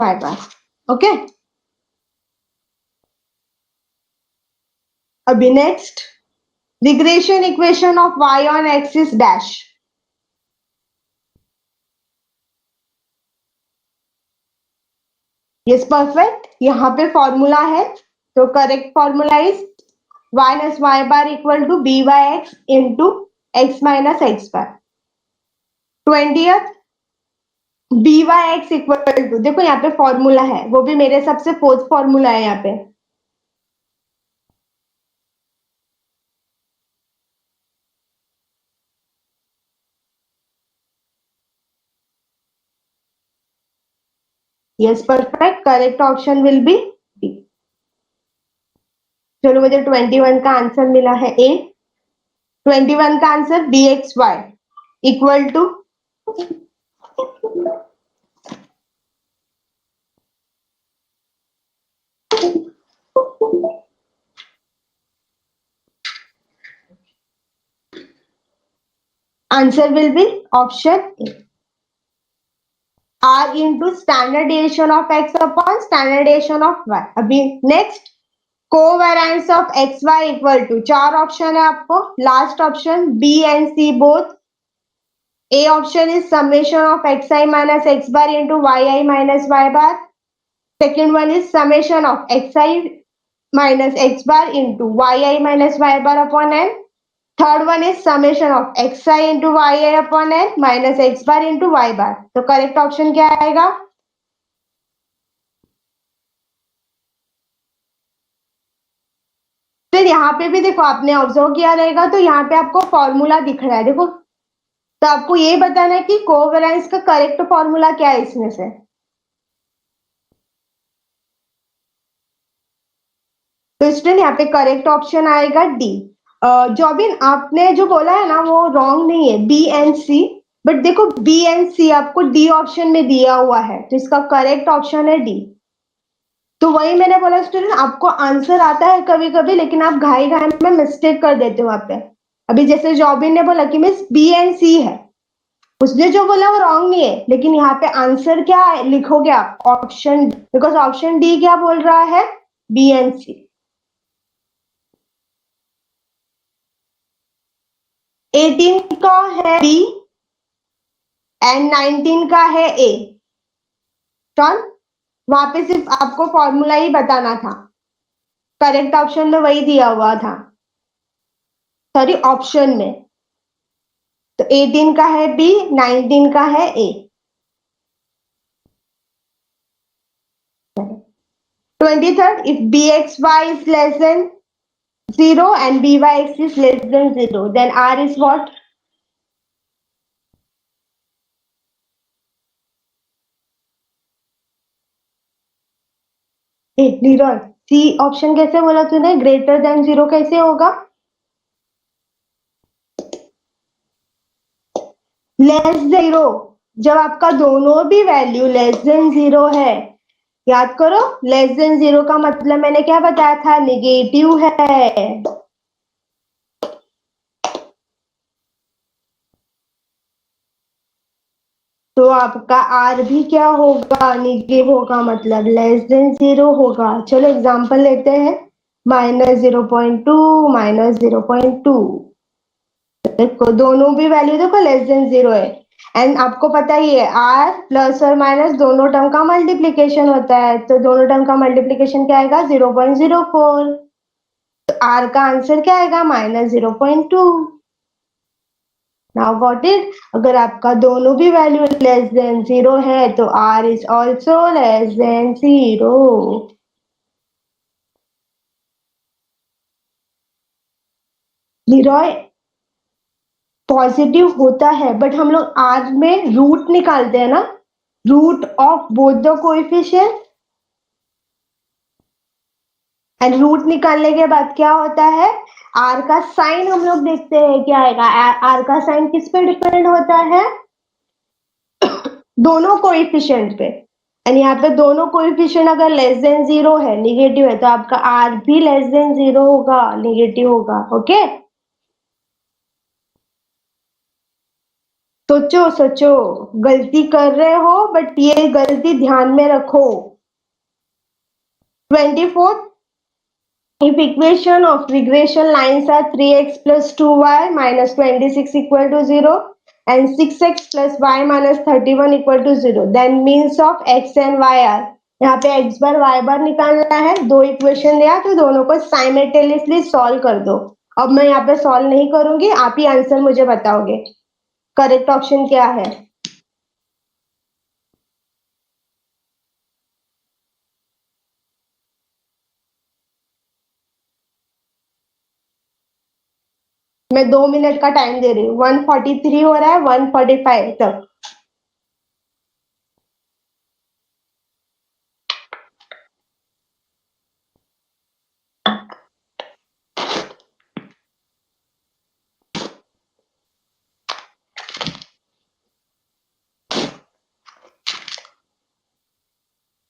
y bar. Okay, अभी next, regression equation of y on axis dash. Yes perfect, यहाँ पे formula है, तो correct formula is y bar equal to B by X into X minus X bar. 20th, B Y X equal to, देखो यहाँ पे formula है, वो भी मेरे सबसे फोर्थ फॉर्मूला है यहाँ पे। Yes perfect, correct option will be D. चलो मुझे 21 का आंसर मिला है ए। 21 का answer B X Y equal to, answer will be option A, R into standard deviation of X upon standard deviation of Y. अभी next, covariance of X Y equal to, चार option है आपको, last option B and C both. A option is summation of xi minus x bar into yi minus y bar. Second one is summation of xi minus x bar into yi minus y bar upon n. Third one is summation of xi into yi upon n minus x bar into y bar. तो correct option क्या आएगा? फिर यहाँ पे भी देखो, आपने observe किया रहेगा तो यहाँ पे आपको फॉर्मूला दिख रहा है, देखो, तो आपको ये बताना है कि कोवेरिएंस का करेक्ट फॉर्मूला क्या है इसमें से। तो स्टूडेंट यहाँ पे करेक्ट ऑप्शन आएगा डी। जॉबिन, आपने जो बोला है ना वो रॉन्ग नहीं है, बी एंड सी, बट देखो बी एंड सी आपको डी ऑप्शन में दिया हुआ है, तो इसका करेक्ट ऑप्शन है डी। तो वही मैंने बोला स्टूडेंट, आपको आंसर आता है कभी कभी, लेकिन आप घाई घाई में मिस्टेक कर देते हो वहां पे। अभी जैसे जॉबिन ने बोला कि मिस बी एंड सी है, उसने जो बोला वो रॉन्ग नहीं है, लेकिन यहाँ पे आंसर क्या है लिखोगे आप, ऑप्शन, बिकॉज ऑप्शन डी क्या बोल रहा है, बी एंड सी। 18 का है बी एंड 19 का है ए। डन, वहां पे सिर्फ आपको फॉर्मूला ही बताना था, करेक्ट ऑप्शन में वही दिया हुआ था, सॉरी ऑप्शन में। तो 18 का है बी, 19 का है ए। 23rd, if bxy is less than 0 and byx is less than 0, then r is what? Leroy, C option कैसे बोला तूने, ग्रेटर देन 0 कैसे होगा? लेस 0, जब आपका दोनों भी वैल्यू लेस देन 0 है, याद करो, लेस देन 0 का मतलब मैंने क्या बताया था, निगेटिव है। तो आपका आर भी क्या होगा, निगेटिव होगा, मतलब लेस देन 0 होगा। चलो एग्जांपल लेते हैं, -0.2, -0.2, देखो दोनों भी वैल्यू देखो लेस देन 0 है, एंड आपको पता ही है आर प्लस और माइनस दोनों टर्म का मल्टीप्लीकेशन होता है, तो दोनों टर्म का मल्टीप्लीकेशन क्या आएगा, 0.04। तो आर का आंसर क्या आएगा, -0.2। नाउ गॉट इट, अगर आपका दोनों भी वैल्यू लेस देन 0 है तो R is also less than 0। Leroy, positive होता है बट हम लोग आर में रूट निकालते हैं ना, root of both the coefficient, and root निकालने के बाद क्या होता है, आर का साइन हम लोग देखते हैं क्या आएगा। आर का साइन किस पे डिपेंड होता है, दोनों कोएफिशिएंट पे, एंड यहाँ पे दोनों कोएफिशिएंट अगर लेस देन 0 है, निगेटिव है, तो आपका आर भी लेस देन 0 होगा, निगेटिव होगा। ओके, सोचो सोचो, गलती कर रहे हो बट ये गलती ध्यान में रखो। 24, if equation of regression lines are 3x plus 2y minus 26 equal to 0 and 6x plus y minus 31 equal to 0, then means of x and y are, यहाँ पे x बार y बार निकालना है। दो इक्वेशन दिया तो दोनों को साइमल्टेनियसली सॉल्व कर दो। अब मैं यहाँ पे सॉल्व नहीं करूंगी, आप ही आंसर मुझे बताओगे करेक्ट ऑप्शन क्या है। मैं 2 मिनट का टाइम दे रही हूँ। 143 हो रहा है, 145 तक।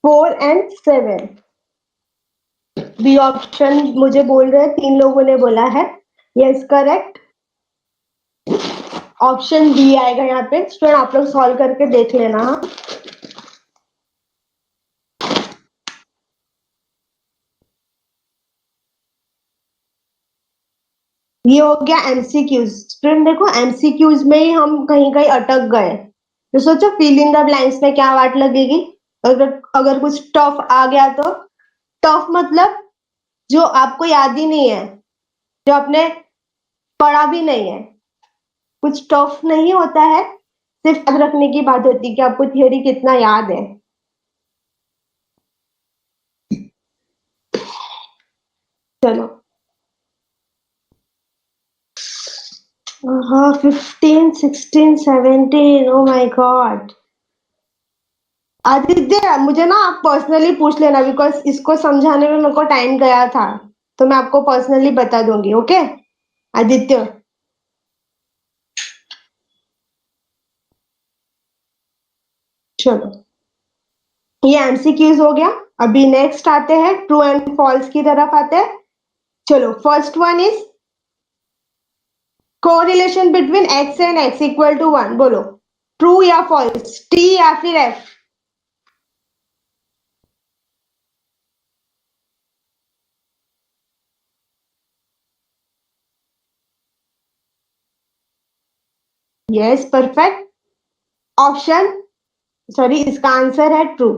Four and seven, B option मुझे बोल रहे हैं, 3 लोगों ने बोला है। यस करेक्ट, ऑप्शन बी आएगा यहाँ पे। स्टूडेंट आप लोग सॉल्व करके देख लेना। हाँ, ये हो गया एमसीक्यूज। स्टूडेंट देखो, एमसीक्यूज में ही हम कहीं कहीं अटक गए। तो सोचो फिल इन द ब्लैंक्स में क्या वाट लगेगी। अगर अगर कुछ टफ आ गया तो। टफ मतलब जो आपको याद ही नहीं है, जो आपने पढ़ा भी नहीं है। कुछ टफ नहीं होता है, सिर्फ याद रखने की बात होती है कि आपको थियोरी कितना याद है। चलो, हाँ, 15, 16, 17, ओ माय गॉड। आदित्य मुझे ना आप पर्सनली पूछ लेना, बिकॉज इसको समझाने में मेरे को टाइम गया था। तो मैं आपको पर्सनली बता दूंगी। ओके आदित्य। चलो, ये एमसीक्यूज हो गया। अभी नेक्स्ट आते हैं, ट्रू एंड फॉल्स की तरफ आते हैं। चलो, first one is correlation between X and X equal to 1। बोलो ट्रू या फॉल्स, टी या फिर F. Yes perfect, option sorry, इसका आंसर है ट्रू,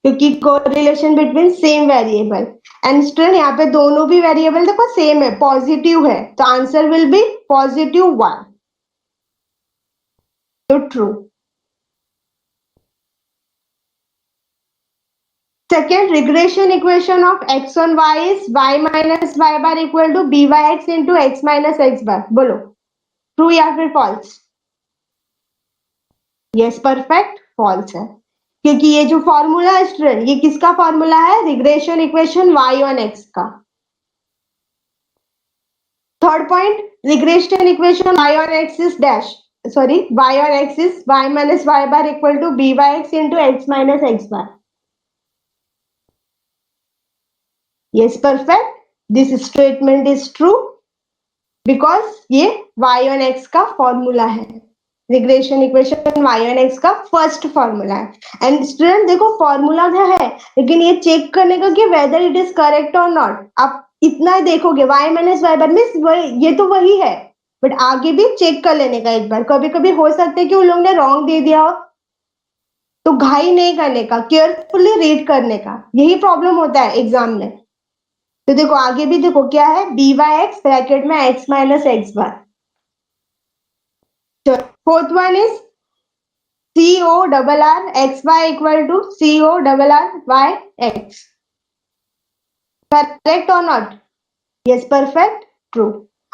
क्योंकि correlation between same variable. And student यहाँ पे दोनों भी वेरिएबल देखो सेम है, पॉजिटिव है, तो आंसर विल बी +1। तो true. Second, regression equation of x on y is y minus y bar equal to byx into x minus x bar। बोलो ट्रू या फिर फॉल्स। यस परफेक्ट, फॉल्स है, क्योंकि ये जो फॉर्मूला है स्टूडेंट, ये किसका फॉर्मूला है, regression equation y on x का। Third point, regression equation y on x is dash, sorry, y on x is y minus y bar equal to byx into x minus x bar। Yes, perfect. This statement is true because ये y on x का formula है। Regression equation y on x का first formula है। And student देखो, formula क्या है, लेकिन ये चेक करने का कि वेदर इट इज करेक्ट और नॉट। आप इतना देखोगे y minus Y bar means ये तो वही है, बट आगे भी चेक कर लेने का एक बार। कभी कभी हो सकता है कि उन लोगों ने रॉन्ग दे दिया हो, तो घाई नहीं करने का, केयरफुली रीड करने का। यही प्रॉब्लम होता है एग्जाम में। तो देखो आगे भी देखो क्या है, बी बाई एक्स ब्रैकेट में X minus X bar. Fourth one is C O double R X Y equal to C O double R Y X. Correct और नॉट। Yes perfect, true.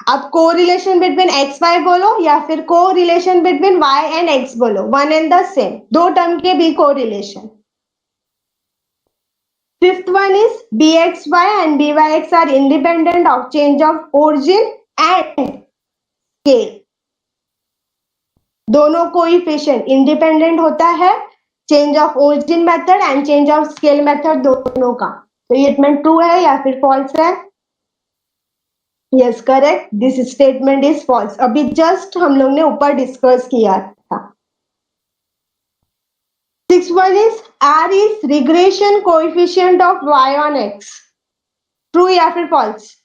आप correlation between x Y बोलो या फिर correlation between Y and X बोलो, one and the same, दो term के भी correlation. Fifth one is bxy and byx are independent of change of origin and scale। दोनों coefficient independent होता है change of origin method and change of scale method दोनों का। तो ये स्टेटमेंट ट्रू है या फिर फॉल्स है। Yes correct, this statement is false. अभी जस्ट हम लोग ने ऊपर डिस्कस किया था। Sixth one is R is regression coefficient of y on x. True या फिर false?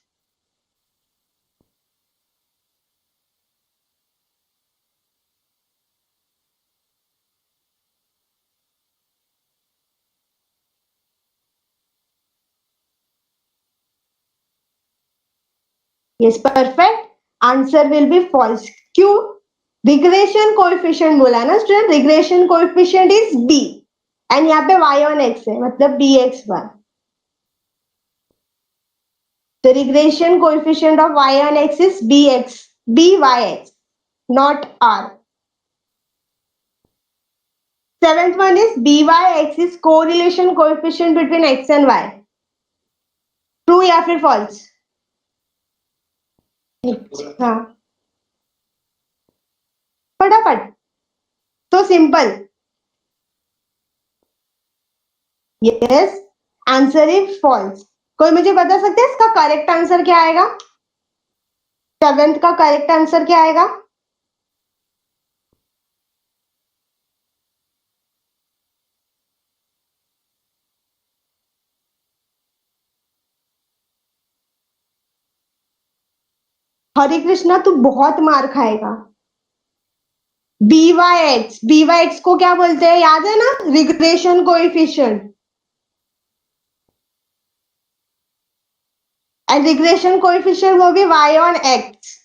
Yes, perfect. Answer will be false. क्यों? Regression coefficient बोला ना student, regression coefficient is b and यहाँ पे y on x है मतलब bx1. The regression coefficient of y on x is byx, not r. Seventh one is byx is correlation coefficient between x and y. True या फिर false? हाँ, फटाफट. So simple. Yes, answer is false. कोई मुझे बता सकते हैं इसका करेक्ट आंसर क्या आएगा? सेवेंथ का करेक्ट आंसर क्या आएगा? हरे कृष्णा तू बहुत मार खाएगा. बी वाई एक्स को क्या बोलते हैं याद है ना? Regression coefficient. And regression coefficient वो भी y on x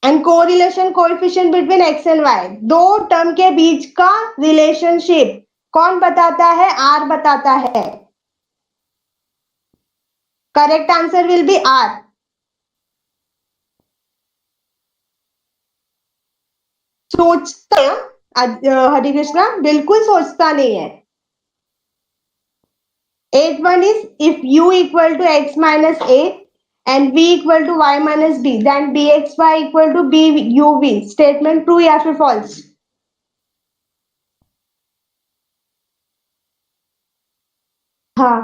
and correlation coefficient between x and y. दो टर्म के बीच का रिलेशनशिप कौन बताता है? r बताता है. Correct answer will B r. सोचता है हरे कृष्णा, बिल्कुल सोचता नहीं है. 8 1 is if u equal to x minus a and v equal to y minus b, then bxy equal to buv. Statement true या फिर false? हाँ.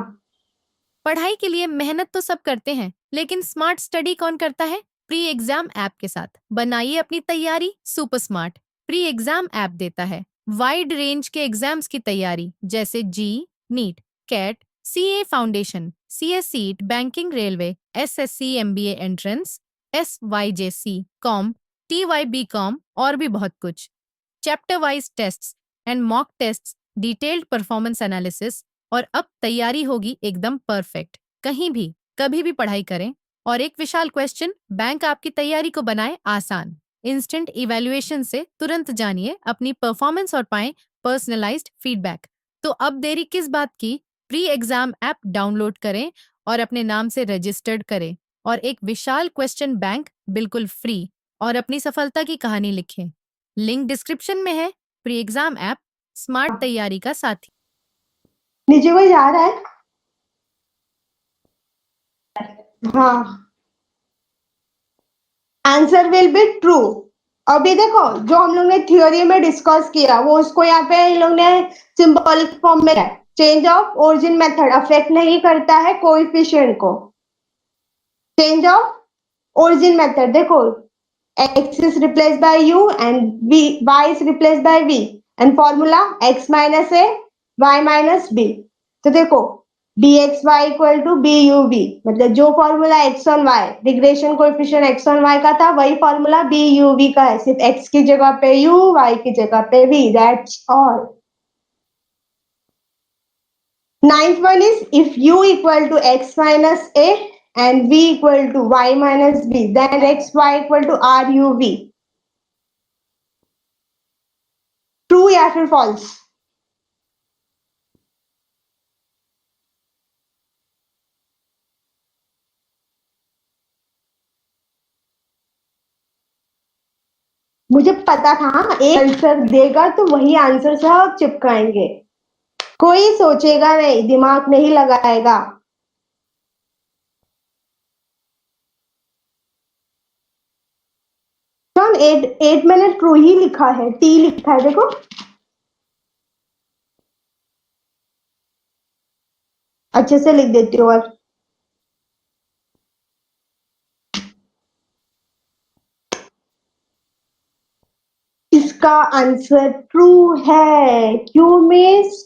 पढ़ाई के लिए मेहनत तो सब करते हैं, लेकिन स्मार्ट स्टडी कौन करता है? प्री एग्जाम ऐप के साथ बनाइए अपनी तैयारी super smart. Pre exam app देता है वाइड रेंज के एग्जाम्स की तैयारी, जैसे JEE, NEET, CAT, CA foundation, CSEET, banking, railway, SSC, MBA entrance, SYJC, com, TYBCom और भी बहुत कुछ. Chapter wise tests and mock tests, detailed performance analysis, और अब तैयारी होगी एकदम परफेक्ट. कहीं भी कभी भी पढ़ाई करें और एक विशाल क्वेश्चन बैंक आपकी तैयारी को बनाए आसान. इंस्टेंट इवैल्यूएशन से तुरंत जानिए अपनी परफॉर्मेंस और पाएं पर्सनलाइज्ड फीडबैक. तो अब देरी किस बात की? प्री एग्जाम ऐप डाउनलोड करें और अपने नाम से रजिस्टर्ड करें और एक विशाल क्वेश्चन बैंक बिल्कुल फ्री और अपनी सफलता की कहानी लिखें. लिंक डिस्क्रिप्शन में है. प्री एग्जाम ऐप स्मार्ट तैयारी का साथी. नीचे कोई जा रहा है? हाँ. Answer will be true. अभी देखो जो हम लोग ने थियोरी में डिस्कस किया वो उसको यहाँ पे इन लोग ने सिंबॉलिक फॉर्म में. Change of origin method affect नहीं करता है कोएफिशिएंट को. चेंज ऑफ ओरिजिन मेथड देखो, x is replaced by u and y is replaced by v and formula x minus a y minus b. तो देखो bxy equal to buv, मतलब जो formula x on y regression coefficient x on y का था वही formula buv का है, सिर्फ x की जगह पे u, y की जगह पे v. That's all. Ninth one is if u equal to x minus a and v equal to y minus b, then xy equal to ruv. True या फिर फॉल्स? मुझे पता था एक आंसर देगा तो वही आंसर से आप चिपकाएंगे. कोई सोचेगा नहीं, दिमाग नहीं लगाएगा. जॉन 8 मैंने ट्रू ही लिखा है, टी लिखा है देखो. अच्छे से लिख देती हूँ. और इसका आंसर ट्रू है। क्यों मिस?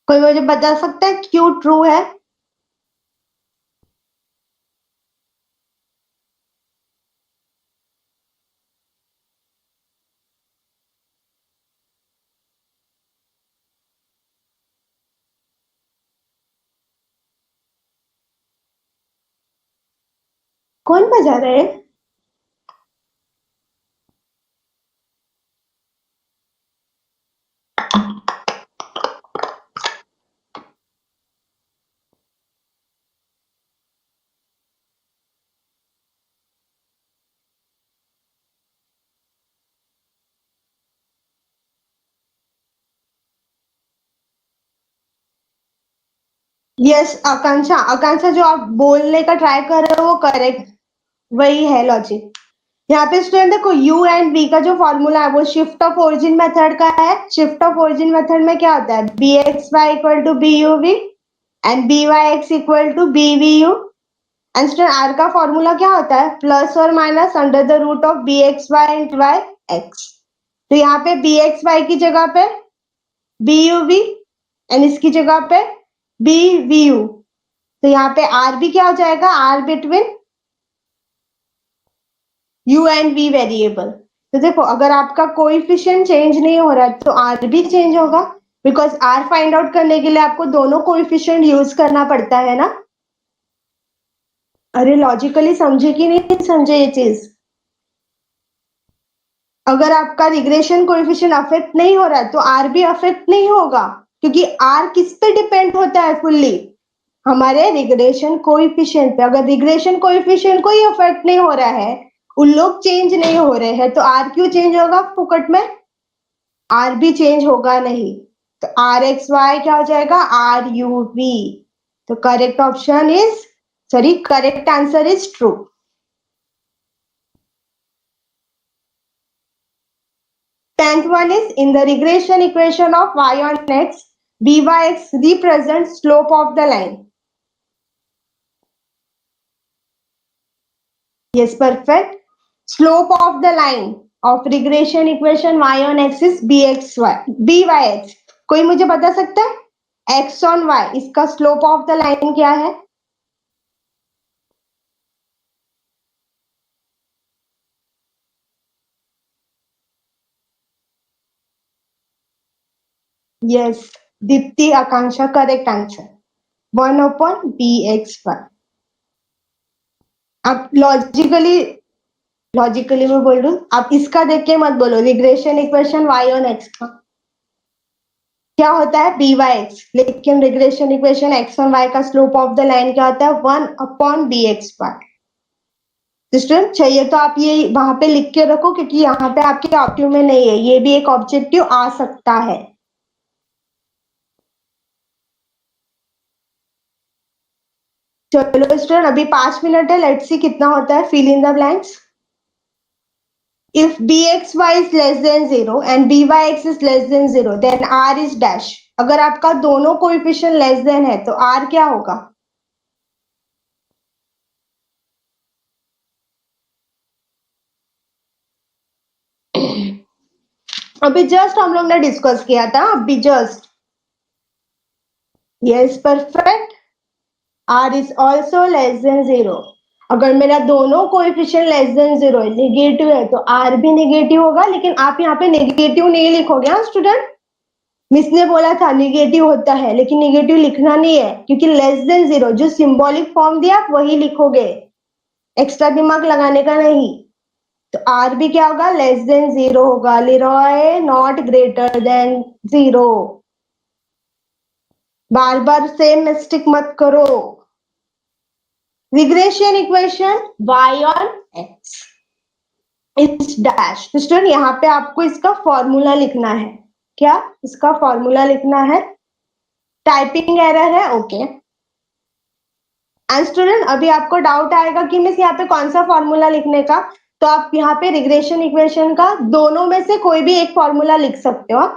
कोई मुझे बता सकता है क्यों ट्रू है? कौन बजा रहे हैं? यस आकांक्षा, आकांक्षा जो आप बोलने का ट्राई कर रहे हो वो करेक्ट वही है लॉजिक। यहाँ पे स्टूडेंट देखो यू एंड बी का जो फॉर्मूला है वो शिफ्ट ऑफ ओरिजिन मेथड का है। शिफ्ट ऑफ ओरिजिन मेथड में क्या होता है? B X Y equal to B U V and B Y X equal to B V U. And student R का फॉर्मूला क्या होता है? प्लस और minus under the root of B X Y and Y X. तो यहाँ पे B X Y की जगह पे बी यू वी एंड इसकी जगह पे बी वी यू। तो यहाँ पे आर भी क्या हो जाएगा? R between U and V variable. तो देखो अगर आपका कोएफिशिएंट चेंज नहीं हो रहा है तो आर भी चेंज होगा, बिकॉज आर फाइंड आउट करने के लिए आपको दोनों कोएफिशिएंट यूज करना पड़ता है ना। अरे लॉजिकली समझे कि नहीं समझे ये चीज? अगर आपका रिग्रेशन कोएफिशिएंट अफेक्ट नहीं हो रहा है तो आर भी अफेक्ट नहीं होगा, क्योंकि आर किस पे डिपेंड होता है? फुल्ली हमारे रिग्रेशन कोएफिशिएंट पे। अगर रिग्रेशन कोएफिशिएंट कोई अफेक्ट नहीं हो रहा है, उन लोग चेंज नहीं हो रहे हैं, तो आर क्यों चेंज होगा फुकट में? आर भी चेंज होगा नहीं। तो आर एक्स वाई क्या हो जाएगा? R U V. तो correct option is sorry correct answer is true. 10th one is in the regression equation of y on x, byx represents slope of the line. Yes, perfect. Slope of the line of regression equation y on x is byx. कोई मुझे बता सकता है x on y इसका slope of the line क्या है? Yes Deepti आकांक्षा correct answer 1/bx1। आप logically मैं बोल रही हूँ, आप इसका देख के मत बोलो। Regression equation y on x का क्या होता है? B Y X. लेकिन regression equation x on y का स्लोप ऑफ द लाइन क्या होता है? 1/bx1। तो स्टूडेंट चाहिए तो आप ये वहां पे लिख के रखो, क्योंकि यहाँ पे आपके ऑब्जेक्टिव में नहीं है, ये भी एक ऑब्जेक्टिव आ सकता है। चलो स्टूडेंट अभी 5 मिनट है, लेट्स सी कितना होता है। Fill in the blanks. If bxy is less than 0 and byx is less than 0, then r is dash. अगर आपका दोनों कोएफिशिएंट लेस देन है तो r क्या होगा? अभी जस्ट हम लोग ने डिस्कस किया था, अभी just. Yes perfect. r is also less than 0। अगर मेरा दोनों कोएफिशिएंट लेस देन 0 है, नेगेटिव है, तो r भी नेगेटिव होगा। लेकिन आप यहाँ पे नेगेटिव नहीं लिखोगे हाँ स्टूडेंट। मिस ने बोला था नेगेटिव होता है, लेकिन नेगेटिव लिखना नहीं है, क्योंकि लेस देन 0 जो सिंबॉलिक फॉर्म दिया आप वही लिखोगे, एक्स्ट्रा दिमाग लगाने का नहीं। तो आर भी क्या होगा? लेस देन 0 होगा। Leroy not greater than 0। बार बार सेम मिस्टेक मत करो। Regression equation y on x is dash. तो स्टूडेंट यहाँ पे आपको इसका फॉर्मूला लिखना है। क्या इसका फॉर्मूला लिखना है? टाइपिंग एरर है, ओके। एंड स्टूडेंट अभी आपको डाउट आएगा कि मिस यहाँ पे कौन सा फॉर्मूला लिखने का, तो आप यहाँ पे रिग्रेशन इक्वेशन का दोनों में से कोई भी एक फॉर्मूला लिख सकते हो।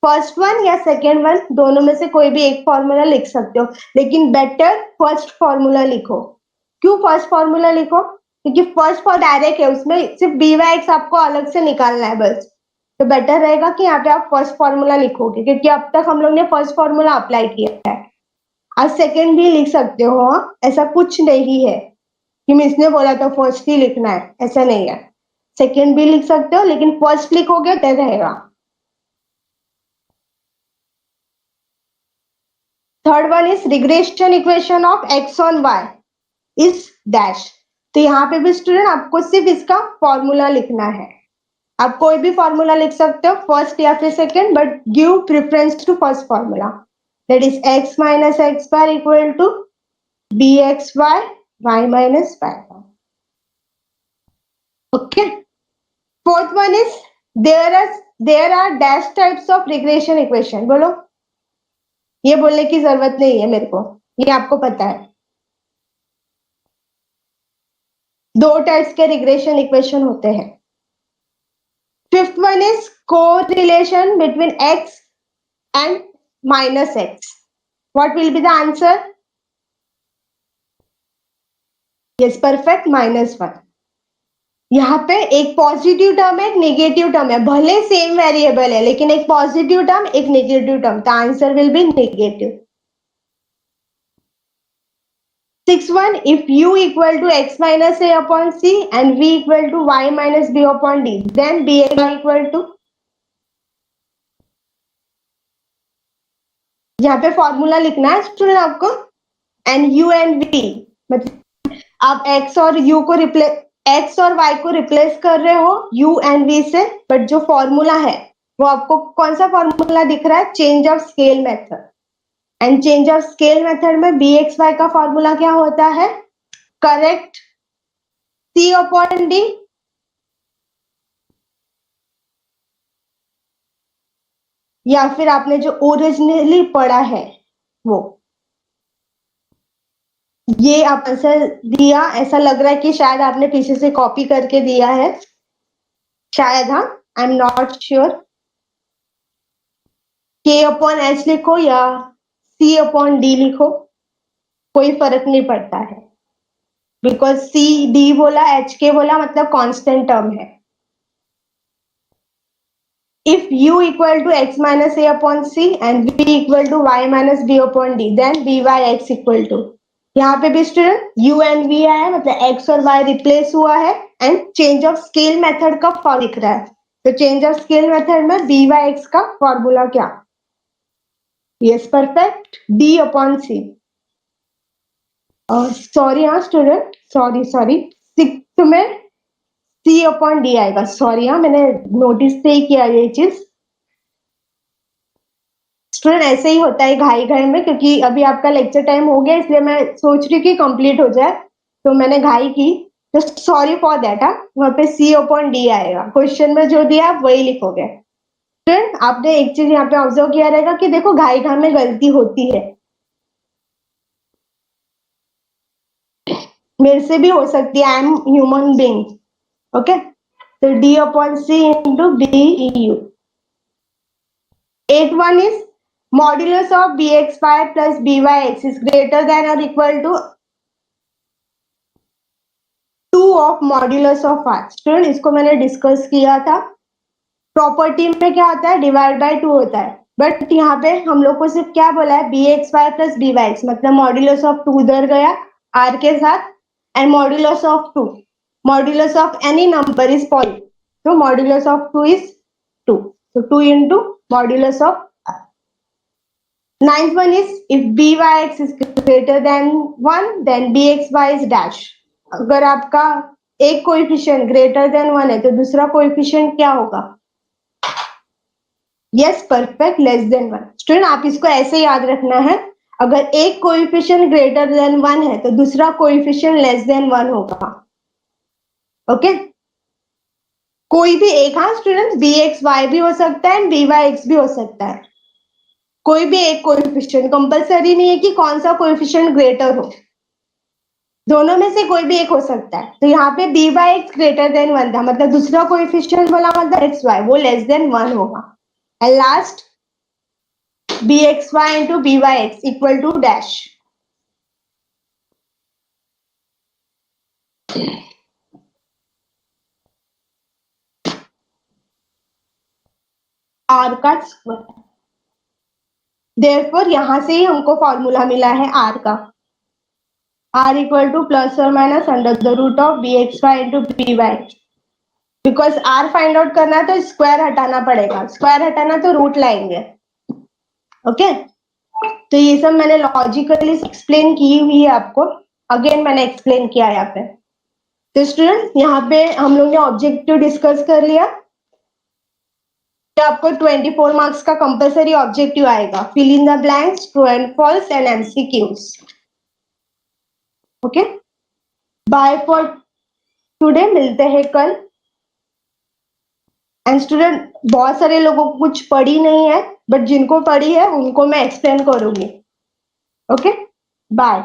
फर्स्ट वन या सेकेंड वन, दोनों में से कोई भी एक फॉर्मूला लिख सकते हो, लेकिन बेटर फर्स्ट फॉर्मूला लिखो। क्यों फर्स्ट फॉर्मूला लिखो? क्योंकि फर्स्ट फॉर डायरेक्ट है, उसमें सिर्फ बी वाई एक्स आपको अलग से निकालना है बस। तो बेटर रहेगा कि यहाँ पे आप फर्स्ट फॉर्मूला लिखोगे, क्योंकि अब तक हम लोग ने फर्स्ट फॉर्मूला अप्लाई किया है। आज सेकेंड भी लिख सकते हो, ऐसा कुछ नहीं है कि मिस ने बोला था फर्स्ट ही लिखना है, ऐसा नहीं है। सेकेंड भी लिख सकते हो, लेकिन फर्स्ट लिखोगे तो रहेगा। Third one is regression equation of X on Y is dash. तो यहाँ पे भी स्टूडेंट आपको सिर्फ इसका फॉर्मूला लिखना है। आप कोई भी फॉर्मूला लिख सकते हो, फर्स्ट या फिर second, but give preference to first formula, that is X minus X bar equal to B X Y Y minus Y. Okay, fourth one is there are dash types of regression equation. बोलो, ये बोलने की जरूरत नहीं है मेरे को, ये आपको पता है। दो टाइप्स के रिग्रेशन इक्वेशन होते हैं। Fifth one is correlation between X and minus x. What will be the answer? Yes, perfect, -1। यहाँ पे एक पॉजिटिव टर्म है, एक नेगेटिव टर्म है, भले सेम वेरिएबल है, लेकिन एक पॉजिटिव टर्म एक negative term, the answer will B negative. Sixth one, if u equal to x minus a upon c and v equal to y minus b upon d, then b equal to, यहाँ पे formula लिखना है student आपको, and u and v, मतलब आप x और u को x और y को रिप्लेस कर रहे हो u एंड v से, बट जो फॉर्मूला है वो आपको कौन सा फॉर्मूला दिख रहा है? Change of scale method. And change of scale method में बी एक्स वाई का फॉर्मूला क्या होता है? करेक्ट सी अपॉन डी, या फिर आपने जो ओरिजिनली पढ़ा है वो। ये आप आंसर दिया, ऐसा लग रहा है कि शायद आपने पीछे से कॉपी करके दिया है, शायद। हाँ, आई एम नॉट श्योर। के अपॉन एच लिखो या सी अपॉन डी लिखो, कोई फर्क नहीं पड़ता है, बिकॉज सी डी बोला एच के बोला मतलब कांस्टेंट टर्म है। If u equal to x minus a upon c and v equal to y minus b upon d, then by x equal to, यहाँ पे भी स्टूडेंट u एंड v आया, मतलब x और y रिप्लेस हुआ है, and change of scale method का form दिख रहा है। तो चेंज ऑफ स्केल मेथड में b by x का फॉर्मूला क्या? Yes, perfect, d upon c। Sorry हाँ स्टूडेंट, सॉरी, सिक्स्थ में c अपॉन d आएगा। सॉरी हाँ, मैंने नोटिस से ही किया ये चीज। स्टूडेंट ऐसे ही होता है घाई घाई में, क्योंकि अभी आपका लेक्चर टाइम हो गया, इसलिए मैं सोच रही कि कंप्लीट हो जाए, तो मैंने घाई की, तो सॉरी फॉर दैट। वहां पे सी अपॉन डी आएगा, क्वेश्चन में जो दिया आप वही लिखोगे। स्टूडेंट आपने एक चीज यहाँ पे ऑब्जर्व किया रहेगा कि देखो घाई घाई में गलती होती है, मेरे से भी हो सकती है, I am human being. Okay, तो D upon C into B U. 8 is modulus of bxy plus byx is greater than or equal to 2 of modulus of y। Student इसको मैंने डिस्कस किया था, प्रॉपर्टी में क्या होता है? डिवाइड बाय 2 होता है, बट यहाँ पे हम लोग को सिर्फ क्या बोला है? bxy plus byx, मतलब मॉड्यूलस ऑफ 2 उधर गया r के साथ, and modulus of 2, modulus of any number is positive, तो modulus of 2 is 2, so 2 into modulus of r। Ninth one is if byx is greater than 1 then bxy is dash। अगर आपका एक coefficient greater than 1 है तो दूसरा coefficient क्या होगा? Yes, perfect, less than 1। Student आप इसको ऐसे याद रखना है, अगर एक कोएफिशिएंट ग्रेटर देन 1 है तो दूसरा कोएफिशिएंट लेस देन 1 होगा। ओके, कोई भी एक, हाँ स्टूडेंट, bxy भी हो सकता है, byx भी हो सकता है, कोई भी एक कोएफिशिएंट, कंपलसरी नहीं है कि कौन सा कोएफिशिएंट ग्रेटर हो, दोनों में से कोई भी एक हो सकता है। तो यहाँ पे b by x greater than 1 था, मतलब दूसरा कोएफिशिएंट बोला मतलब xy, वो लेस देन 1 होगा। And last bxy into byx equal to dash. r का स्क्वायर। देयरफॉर यहां से ही हमको फॉर्मूला मिला है r का, r इक्वल टू प्लस और minus under the root of bxy into by। Because r find out करना है तो स्क्वायर हटाना पड़ेगा, स्क्वायर हटाना तो रूट लाएंगे। ओके, तो ये सब मैंने लॉजिकली एक्सप्लेन की हुई है आपको, अगेन मैंने एक्सप्लेन किया यहाँ पे। तो स्टूडेंट यहाँ पे हम लोग ने ऑब्जेक्टिव डिस्कस कर लिया। आपको 24 मार्क्स का कंपलसरी ऑब्जेक्टिव आएगा, fill in the blanks, true and false and MCQs. Okay, bye for today, मिलते हैं कल। एंड स्टूडेंट बहुत सारे लोगों को कुछ पढ़ी नहीं है, बट जिनको पढ़ी है उनको मैं एक्सप्लेन करूंगी। Okay, bye.